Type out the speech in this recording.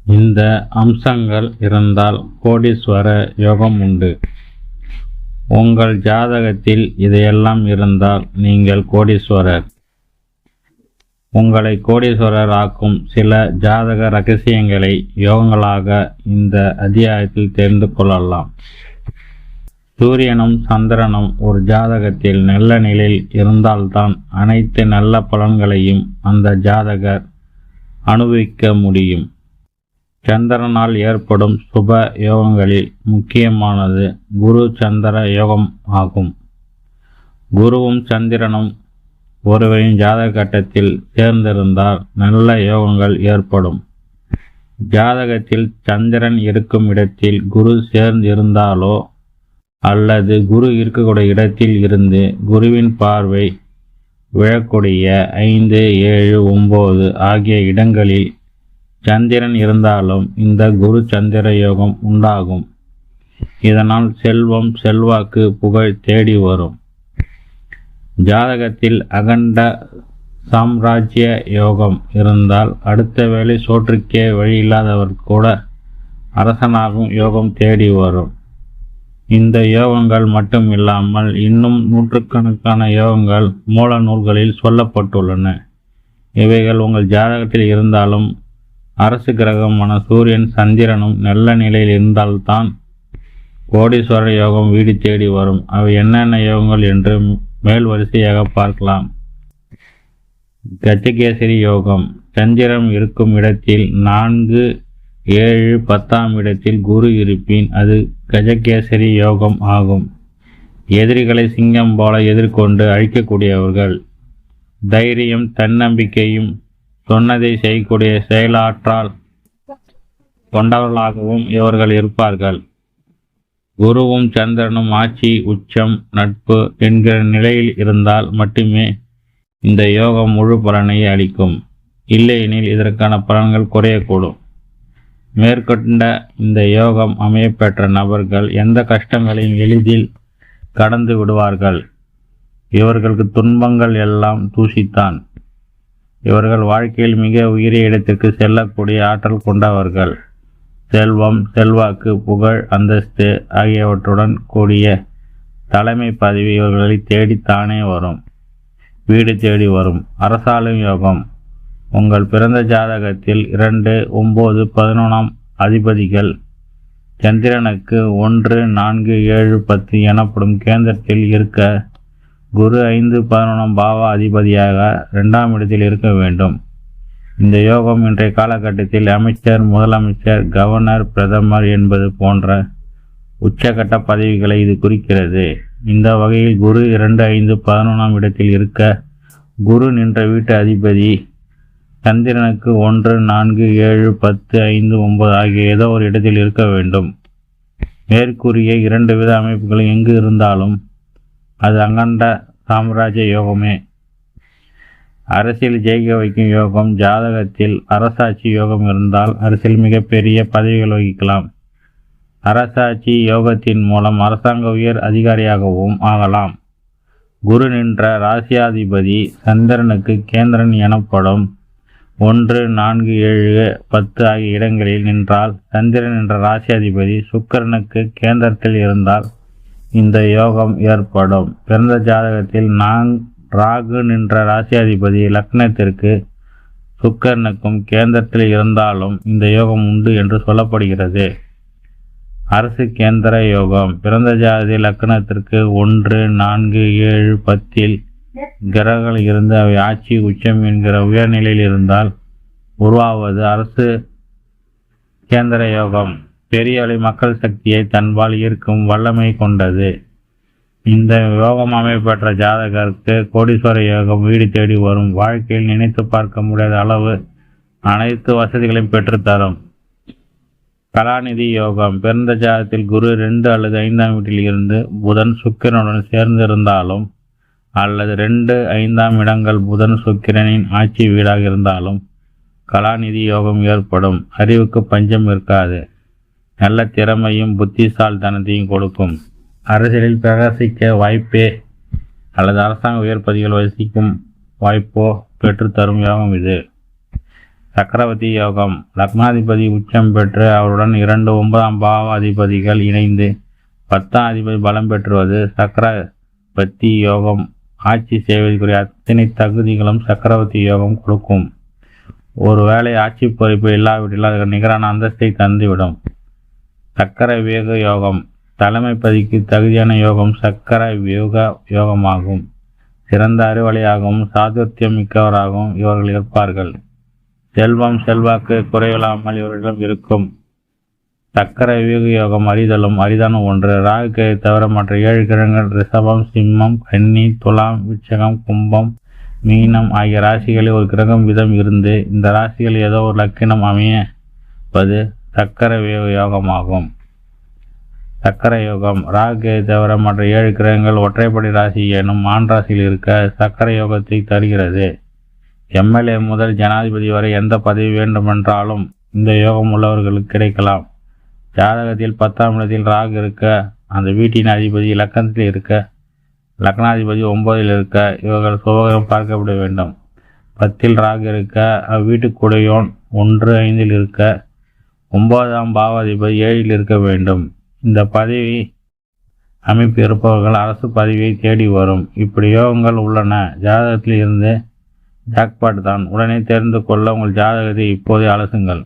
இந்த அம்சங்கள் இருந்தால் கோடீஸ்வர யோகம் உண்டு. உங்கள் ஜாதகத்தில் இதையெல்லாம் இருந்தால் நீங்கள் கோடீஸ்வரர். உங்களை கோடீஸ்வரர் ஆக்கும் சில ஜாதக ரகசியங்களை யோகங்களாக இந்த அத்தியாயத்தில் தெரிந்து கொள்ளலாம். சூரியனும் சந்திரனும் ஒரு ஜாதகத்தில் நல்ல நிலையில் இருந்தால்தான் அனைத்து நல்ல பலன்களையும் அந்த ஜாதகர் அனுபவிக்க முடியும். சந்திரனால் ஏற்படும் சுப யோகங்களில் முக்கியமானது குரு சந்திர யோகம் ஆகும். குருவும் சந்திரனும் ஒருவரின் ஜாதக கட்டத்தில் சேர்ந்திருந்தால் நல்ல யோகங்கள் ஏற்படும். ஜாதகத்தில் சந்திரன் இருக்கும் இடத்தில் குரு சேர்ந்திருந்தாலோ அல்லது குரு இருக்கக்கூடிய இடத்தில் இருந்து குருவின் பார்வை விழக்கூடிய 5, 7, 9 ஆகிய இடங்களில் சந்திரன் இருந்தாலும் இந்த குரு சந்திர யோகம் உண்டாகும். இதனால் செல்வம், செல்வாக்கு, புகழ் தேடி வரும். ஜாதகத்தில் அகண்ட சாம்ராஜ்ய யோகம் இருந்தால் அடுத்த வேளை சோற்றுக்கே வழியில்லாதவர் கூட அரசனாகும் யோகம் தேடி வரும். இந்த யோகங்கள் மட்டும் இல்லாமல் இன்னும் நூற்றுக்கணக்கான யோகங்கள் மூல நூல்களில் சொல்லப்பட்டுள்ளன. இவைகள் உங்கள் ஜாதகத்தில் இருந்தாலும் அரசு கிரகமான சூரியன் சந்திரனும் நல்ல நிலையில் இருந்தால்தான் கோடீஸ்வர யோகம் வீடு தேடி வரும். அவை என்னென்ன யோகங்கள் என்று மேல் வரிசையாக பார்க்கலாம். கஜகேசரி யோகம். சந்திரன் இருக்கும் இடத்தில் 4, 7, 10ஆம் இடத்தில் குரு இருப்பின் அது கஜகேசரி யோகம் ஆகும். எதிரிகளை சிங்கம் போல எதிர்கொண்டு அழிக்கக்கூடியவர்கள். தைரியம், தன்னம்பிக்கையும் சொன்னதை செய்யக்கூடிய செயலாற்றால் கொண்டவர்களாகவும் இவர்கள் இருப்பார்கள். குருவும் சந்திரனும் ஆட்சி, உச்சம், நட்பு என்கிற நிலையில் இருந்தால் மட்டுமே இந்த யோகம் முழு பலனை அளிக்கும். இல்லையெனில் இதற்கான பலன்கள் குறையக்கூடும். மேற்கொண்ட இந்த யோகம் அமையப்பெற்ற நபர்கள் எந்த கஷ்டங்களையும் எளிதில் கடந்து விடுவார்கள். இவர்களுக்கு துன்பங்கள் எல்லாம் தூசித்தான். இவர்கள் வாழ்க்கையில் மிக உயரிய இடத்திற்கு செல்லக்கூடிய ஆற்றல் கொண்டவர்கள். செல்வம், செல்வாக்கு, புகழ், அந்தஸ்து ஆகியவற்றுடன் கூடிய தலைமை பதவி இவர்களை தேடித்தானே வரும். வீடு தேடி வரும். அரசாளும் யோகம். உங்கள் பிறந்த ஜாதகத்தில் 2, 9, 11ஆம் அதிபதிகள் சந்திரனுக்கு 1, 4, 7, 10 எனப்படும் கேந்திரத்தில் இருக்க குரு 5, 11ஆம் பாவ அதிபதியாக 2ஆம் இடத்தில் இருக்க வேண்டும். இந்த யோகம் இன்றைய காலகட்டத்தில் அமைச்சர், முதலமைச்சர், கவர்னர், பிரதமர் என்பது போன்ற உச்சகட்ட பதவிகளை இது குறிக்கிறது. இந்த வகையில் குரு 2, 5, 11ஆம் இடத்தில் இருக்க குரு நின்ற வீட்டு அதிபதி சந்திரனுக்கு 1, 4, 7, 10, 5, 9 ஆகிய ஏதோ ஒரு இடத்தில் இருக்க வேண்டும். மேற்கூறிய 2 வித அமைப்புகள் எங்கு இருந்தாலும் அது அகண்ட சாம்ராஜ்ய யோகமே. அரசியல் ஜெயிக்க வைக்கும் யோகம். ஜாதகத்தில் அரசாட்சி யோகம் இருந்தால் அரசியல் மிகப்பெரிய பதவிகள் வகிக்கலாம். அரசாட்சி யோகத்தின் மூலம் அரசாங்க உயர் அதிகாரியாகவும் ஆகலாம். குரு நின்ற ராசியாதிபதி சந்திரனுக்கு கேந்திரன் எனப்படும் 1, 4, 7, 10 ஆகிய இடங்களில் நின்றால், சந்திரன் என்ற ராசியாதிபதி சுக்கிரனுக்கு கேந்திரத்தில் இருந்தால் இந்த யோகம் ஏற்படும். பிறந்த ஜாதகத்தில் ராகு நின்ற ராசியாதிபதி லக்னத்திற்கு சுக்கிரனுக்கும் கேந்திரத்தில் இருந்தாலும் இந்த யோகம் உண்டு என்று சொல்லப்படுகிறது. அரசு கேந்திர யோகம். பிறந்த ஜாதகத்தில் லக்னத்திற்கு 1, 4, 7, 10இல் கிரகங்கள் இருந்து அவை ஆட்சி, உச்சம் என்கிற உயர்நிலையில் இருந்தால் உருவாவது அரசு கேந்திர யோகம். பெரிய அளவு மக்கள் சக்தியை தன்பால் ஈர்க்கும் வல்லமை கொண்டது. இந்த யோகம் அமைப்பெற்ற ஜாதகருக்கு கோடீஸ்வர யோகம் வீடு தேடி வரும். வாழ்க்கையில் நினைத்து பார்க்க முடியாத அளவு அனைத்து வசதிகளையும் பெற்றுத்தரும். கலாநிதி யோகம். பிறந்த ஜாதகத்தில் குரு 2 அல்லது 5ஆம் வீட்டில் இருந்து புதன் சுக்கிரனுடன் சேர்ந்திருந்தாலும் அல்லது 2, 5ஆம் இடங்கள் புதன் சுக்கிரனின் ஆட்சி வீடாக இருந்தாலும் கலாநிதி யோகம் ஏற்படும். அறிவுக்கு பஞ்சம் இருக்காது. நல்ல திறமையும் புத்திசாலித்தனத்தையும் கொடுக்கும். அரசியலில் பிரகாசிக்க வாய்ப்பே அல்லது அரசாங்க உயர் பதவிகள் வசிக்கும் வாய்ப்போ பெற்றுத்தரும் யோகம் இது. சக்கரவர்த்தி யோகம். லக்னாதிபதி உச்சம் பெற்று அவருடன் 2 9ஆம் பாவாதிபதிகள் இணைந்து 10ஆம் அதிபதி பலம் பெற்றுவது சக்கரவர்த்தி யோகம். ஆட்சி செய்வதற்குரிய அத்தனை தகுதிகளும் சக்கரவர்த்தி யோகம் கொடுக்கும். ஒருவேளை ஆட்சி பொறுப்பு இல்லாவிட்டால் அதற்கு நிகரான அந்தஸ்தை தந்துவிடும். சக்கர வியோக யோகம். தலைமை பதவிக்கு தகுதியான யோகம் சக்கர வியோக யோகமாகும். சிறந்த அறிவாளியாகவும் சாதுர்த்தியம் மிக்கவராகவும் இவர்கள் இருப்பார்கள். செல்வம் செல்வாக்கு குறைவில்லாமல் இவர்களிடம் இருக்கும். சக்கர வியோக யோகம் அரிதலும் அரிதான ஒன்று. ராகுக்கு தவிர மற்ற 7 கிரகங்கள் ரிஷபம், சிம்மம், கன்னி, துலாம், விருச்சிகம், கும்பம், மீனம் ஆகிய ராசிகளில் ஒரு கிரகம் வீதம் இருந்து இந்த ராசிகளில் ஏதோ ஒரு லக்கினம் அமையவது சக்கர வியோக யோகமாகும். சக்கர யோகம். ராகு தவிர மற்ற 7 கிரகங்கள் ஒற்றைப்படை ராசி எனும் ஆண் ராசியில் இருக்க சக்கர யோகத்தை தருகிறது. எம்எல்ஏ முதல் ஜனாதிபதி வரை எந்த பதவி வேண்டுமென்றாலும் இந்த யோகம் உள்ளவர்களுக்கு கிடைக்கலாம். ஜாதகத்தில் 10ஆம் இடத்தில் ராகு இருக்க, அந்த வீட்டின் அதிபதி லக்னத்தில் இருக்க, லக்னாதிபதி 9இல் இருக்க இவர்கள் சுபகிரகம் பார்க்கப்பட வேண்டும். 10இல் ராகு இருக்க, அவ்வீட்டுக்குடையோன் 1 5இல் இருக்க, 9ஆம் பாவாதிபதி 7இல் இருக்க வேண்டும். இந்த பதவி அமைப்பு இருப்பவர்கள் அரசு பதவியை தேடி வரும். இப்படி யோகங்கள் உள்ளன. ஜாதகத்தில் இருந்து ஜாக்பாட் தான். உடனே தெரிந்து கொள்ள உங்கள் ஜாதகத்தை இப்போதே அலசுங்கள்.